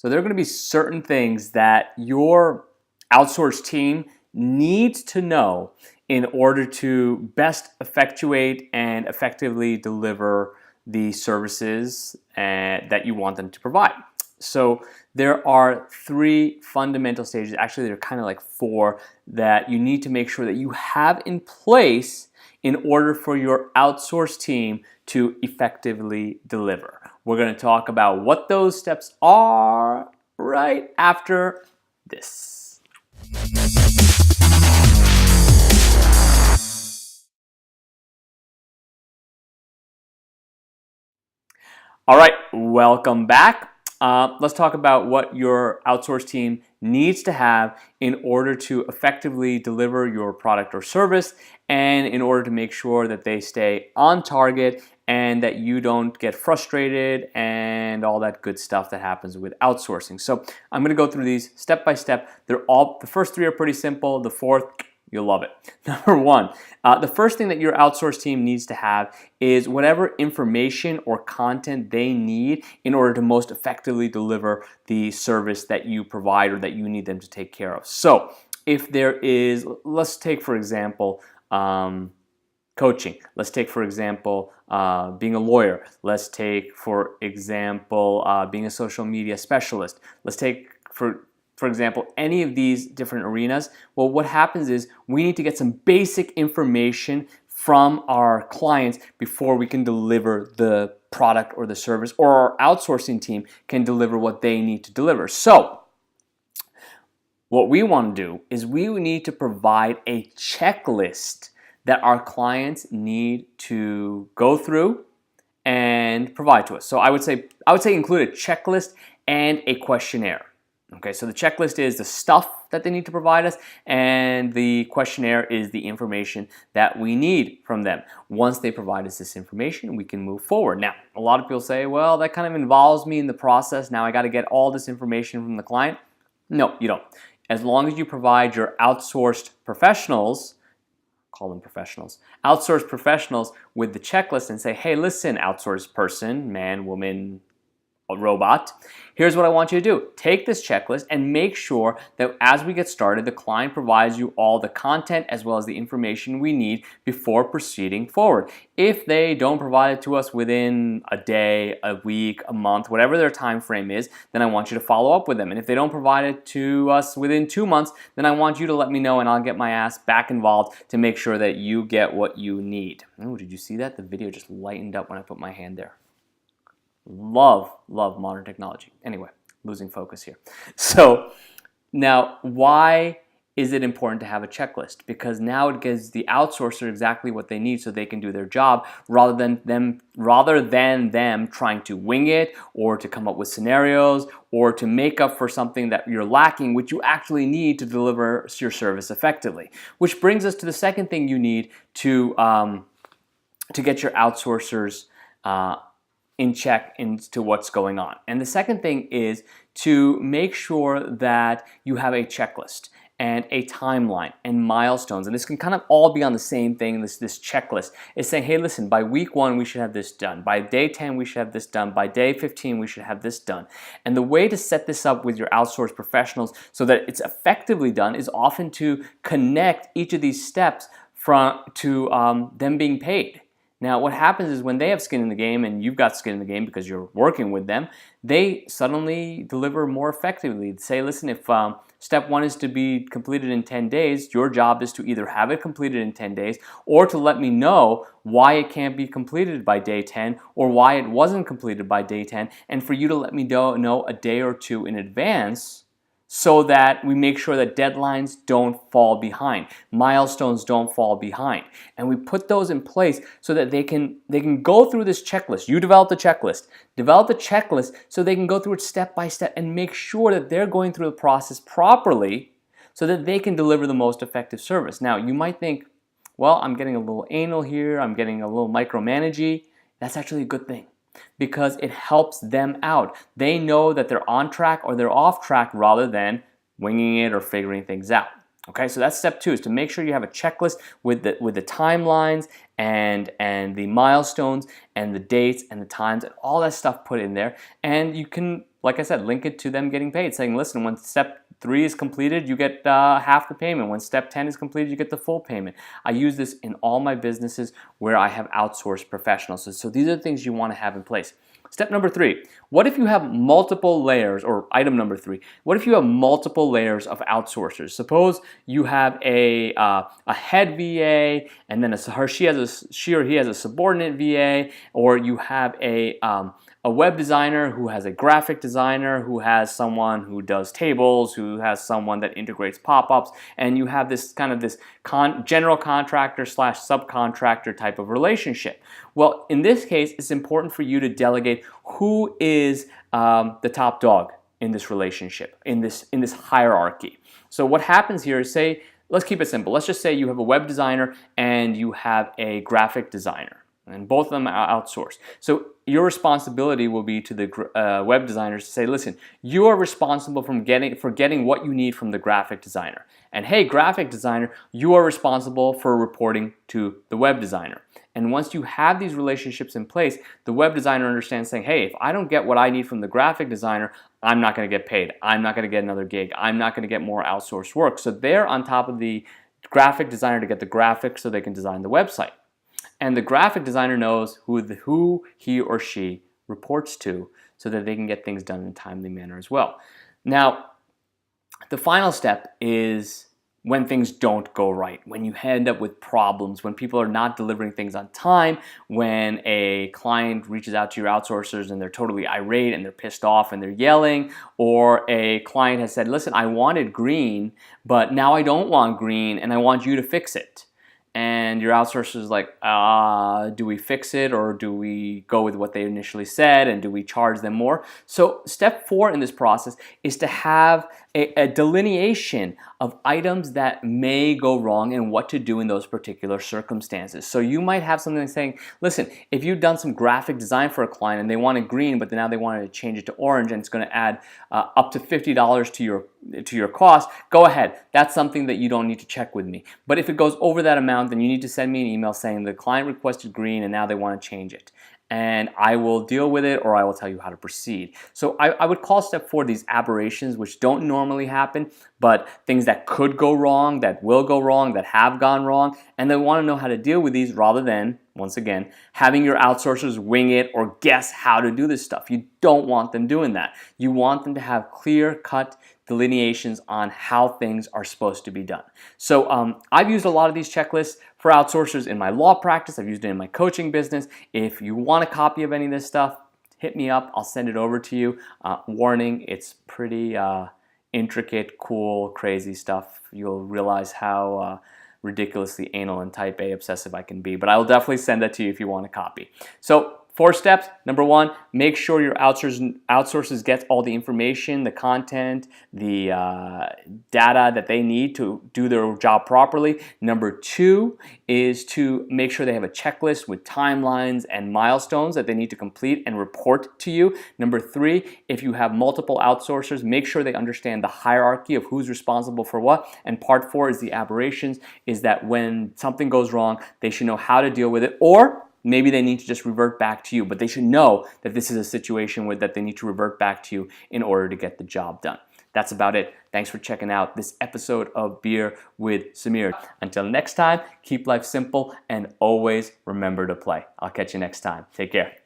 So there are going to be certain things that your outsourced team needs to know in order to best effectuate and effectively deliver the services that you want them to provide. So there are 3 fundamental stages, actually there are kind of like 4, that you need to make sure that you have in place in order for your outsourced team to effectively deliver. We're going to talk about what those steps are right after this. All right, welcome back. Let's talk about what your outsourced team needs to have in order to effectively deliver your product or service, and in order to make sure that they stay on target and that you don't get frustrated and all that good stuff that happens with outsourcing. So I'm going to go through these step by step. The first 3 are pretty simple. The 4th, you'll love it. Number 1, the first thing that your outsourced team needs to have is whatever information or content they need in order to most effectively deliver the service that you provide or that you need them to take care of. So if there is, let's take for example, coaching. Let's take for example, being a lawyer. Let's take for example, being a social media specialist. Let's take for example, any of these different arenas. Well, what happens is we need to get some basic information from our clients before we can deliver the product or the service, or our outsourcing team can deliver what they need to deliver. So what we want to do is we need to provide a checklist that our clients need to go through and provide to us. So I would say include a checklist and a questionnaire. Okay, so the checklist is the stuff that they need to provide us, and the questionnaire is the information that we need from them. Once they provide us this information, we can move forward. Now, a lot of people say, well, that kind of involves me in the process. Now I got to get all this information from the client. No, you don't. As long as you provide your outsourced professionals, call them professionals, outsourced professionals with the checklist and say, hey, listen, outsourced person, man, woman, a robot, here's what I want you to do. Take this checklist and make sure that as we get started, the client provides you all the content as well as the information we need before proceeding forward. If they don't provide it to us within a day, a week, a month, whatever their time frame is, then I want you to follow up with them. And if they don't provide it to us within 2 months, then I want you to let me know and I'll get my ass back involved to make sure that you get what you need. Oh, did you see that? The video just lightened up when I put my hand there. Love modern technology. Anyway, losing focus here. So now, why is it important to have a checklist? Because now it gives the outsourcer exactly what they need so they can do their job, rather than them trying to wing it or to come up with scenarios or to make up for something that you're lacking, which you actually need to deliver your service effectively. Which brings us to the second thing you need to get your outsourcers in check into what's going on. And the second thing is to make sure that you have a checklist and a timeline and milestones. And this can kind of all be on the same thing. This checklist is saying, hey, listen, by week 1 we should have this done. By day 10 we should have this done. By day 15 we should have this done. And the way to set this up with your outsourced professionals so that it's effectively done is often to connect each of these steps to them being paid. Now, what happens is when they have skin in the game and you've got skin in the game because you're working with them, they suddenly deliver more effectively. Say, listen, if step 1 is to be completed in 10 days, your job is to either have it completed in 10 days or to let me know why it can't be completed by day 10 or why it wasn't completed by day 10, and for you to let me know a day or 2 in advance, so that we make sure that deadlines don't fall behind, milestones don't fall behind. And we put those in place so that they can go through this checklist. You develop the checklist so they can go through it step by step and make sure that they're going through the process properly so that they can deliver the most effective service. Now, you might think, well, I'm getting a little anal here, I'm getting a little micromanagey. That's actually a good thing, because it helps them out. They know that they're on track or they're off track rather than winging it or figuring things out. Okay, so that's step 2, is to make sure you have a checklist with the timelines and the milestones and the dates and the times and all that stuff put in there. And you can like I said, link it to them getting paid, saying, listen, when step 3 is completed, you get half the payment. When step 10 is completed, you get the full payment. I use this in all my businesses where I have outsourced professionals. So these are the things you want to have in place. Step number 3, what if you have multiple layers, or item number 3, what if you have multiple layers of outsourcers? Suppose you have a head VA, and then she or he has a subordinate VA, or you have a web designer who has a graphic designer, who has someone who does tables, who has someone that integrates pop-ups, and you have this kind of general contractor slash subcontractor type of relationship. Well, in this case, it's important for you to delegate who is the top dog in this relationship, in this hierarchy. So what happens here is, say, let's keep it simple. Let's just say you have a web designer and you have a graphic designer, and both of them are outsourced. So your responsibility will be to the web designers to say, listen, you are responsible for getting what you need from the graphic designer. And hey, graphic designer, you are responsible for reporting to the web designer. And once you have these relationships in place, the web designer understands, saying, hey, if I don't get what I need from the graphic designer, I'm not going to get paid. I'm not going to get another gig. I'm not going to get more outsourced work. So they're on top of the graphic designer to get the graphics so they can design the website. And the graphic designer knows who he or she reports to so that they can get things done in a timely manner as well. Now, the final step is when things don't go right, when you end up with problems, when people are not delivering things on time, when a client reaches out to your outsourcers and they're totally irate and they're pissed off and they're yelling, or a client has said, listen, I wanted green, but now I don't want green and I want you to fix it. And your outsourcer is like, do we fix it, or do we go with what they initially said, and do we charge them more? So step 4 in this process is to have a delineation of items that may go wrong and what to do in those particular circumstances. So you might have something saying, listen, if you've done some graphic design for a client and they wanted green, but now they wanted to change it to orange, and it's going to add up to $50 to your cost, go ahead. That's something that you don't need to check with me. But if it goes over that amount, then you need to send me an email saying the client requested green and now they want to change it. And I will deal with it, or I will tell you how to proceed. So I would call step 4 these aberrations, which don't normally happen, but things that could go wrong, that will go wrong, that have gone wrong, and they want to know how to deal with these rather than, once again, having your outsourcers wing it or guess how to do this stuff. You don't want them doing that. You want them to have clear-cut delineations on how things are supposed to be done. So I've used a lot of these checklists for outsourcers in my law practice. I've used it in my coaching business. If you want a copy of any of this stuff, hit me up. I'll send it over to you. Warning, it's pretty intricate, cool, crazy stuff. You'll realize how ridiculously anal and type A obsessive I can be, but I will definitely send that to you if you want a copy. So 4 steps. Number 1, make sure your outsourcers get all the information, the content, the data that they need to do their job properly. Number 2 is to make sure they have a checklist with timelines and milestones that they need to complete and report to you. Number 3, if you have multiple outsourcers, make sure they understand the hierarchy of who's responsible for what. And part 4 is the aberrations, is that when something goes wrong, they should know how to deal with it, or maybe they need to just revert back to you, but they should know that this is a situation where that they need to revert back to you in order to get the job done. That's about it. Thanks for checking out this episode of Beer with Sameer. Until next time, keep life simple and always remember to play. I'll catch you next time. Take care.